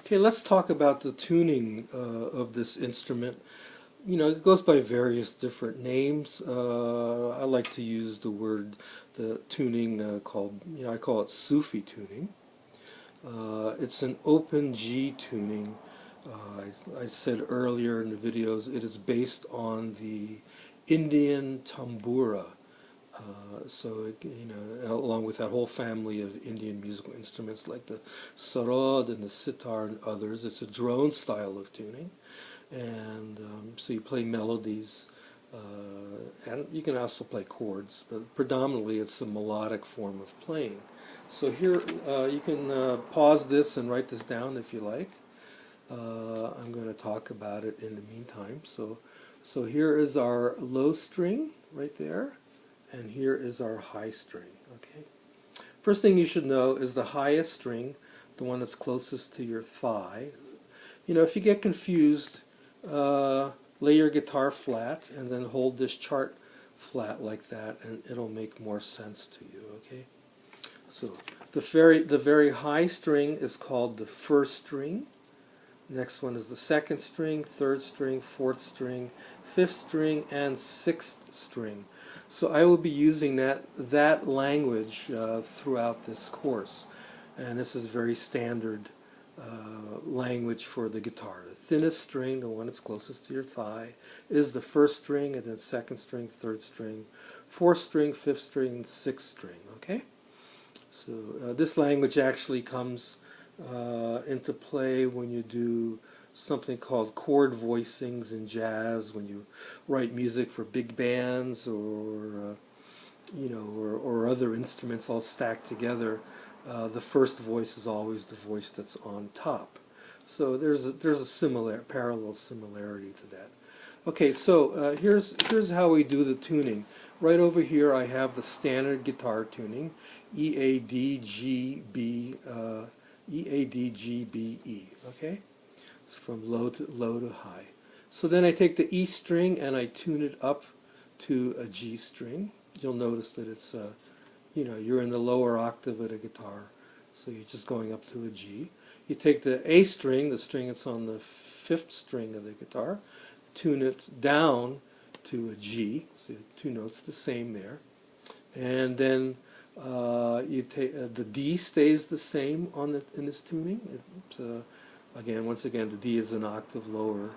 Okay, let's talk about the tuning of this instrument. You know, it goes by various different names. I like to use the tuning called, I call it Sufi tuning. It's an open G tuning. I said earlier in the videos, it is based on the Indian tambura. Along with that whole family of Indian musical instruments like the sarod and the sitar and others, it's a drone style of tuning. And so you play melodies, and you can also play chords, but predominantly it's a melodic form of playing. So here you can pause this and write this down if you like. I'm going to talk about it in the meantime. So here is our low string right there, and here is our high string. Okay. First thing you should know is the highest string, the one that's closest to your thigh. You know, if you get confused, lay your guitar flat and then hold this chart flat like that, and it'll make more sense to you. Okay. So the very high string is called the first string. Next one is the second string, third string, fourth string, fifth string, and sixth string. So I will be using that language throughout this course, and this is very standard language for the guitar. The thinnest string, the one that's closest to your thigh, is the first string, and then second string, third string, fourth string, fifth string, sixth string. Okay. So this language actually comes into play when you do something called chord voicings in jazz, when you write music for big bands or other instruments all stacked together. The first voice is always the voice that's on top. So there's a parallel similarity to that. Okay, so here's how we do the tuning. Right over here I have the standard guitar tuning, E, A, D, G, B, E, A, D, G, B, E. Okay, it's from low to high. So then I take the E string and I tune it up to a G string. You'll notice that it's you're in the lower octave of the guitar, so you're just going up to a G. You take the A string, the string that's on the fifth string of the guitar, tune it down to a G, so two notes the same there, and then you take the D stays the same in this tuning. Once again, the D is an octave lower,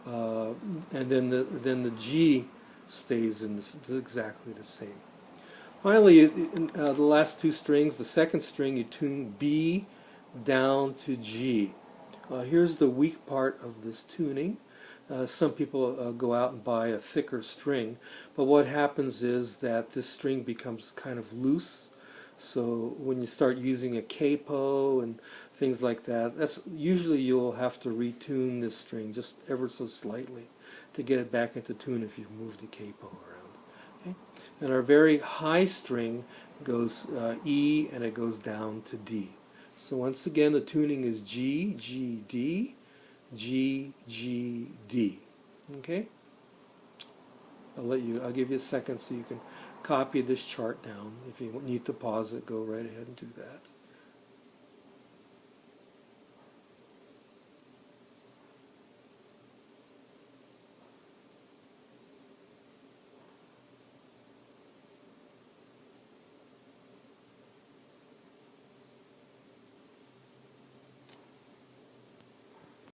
and then the G stays exactly the same. Finally, the last two strings, the second string, you tune B down to G. Here's the weak part of this tuning. Some people go out and buy a thicker string, but what happens is that this string becomes kind of loose. So when you start using a capo and things like that, that's usually you'll have to retune this string just ever so slightly to get it back into tune if you've moved the capo around. Okay? And our very high string goes E, and it goes down to D. So once again, the tuning is G, G, D, G, G, D. Okay? I'll give you a second so you can copy this chart down. If you need to pause it, go right ahead and do that.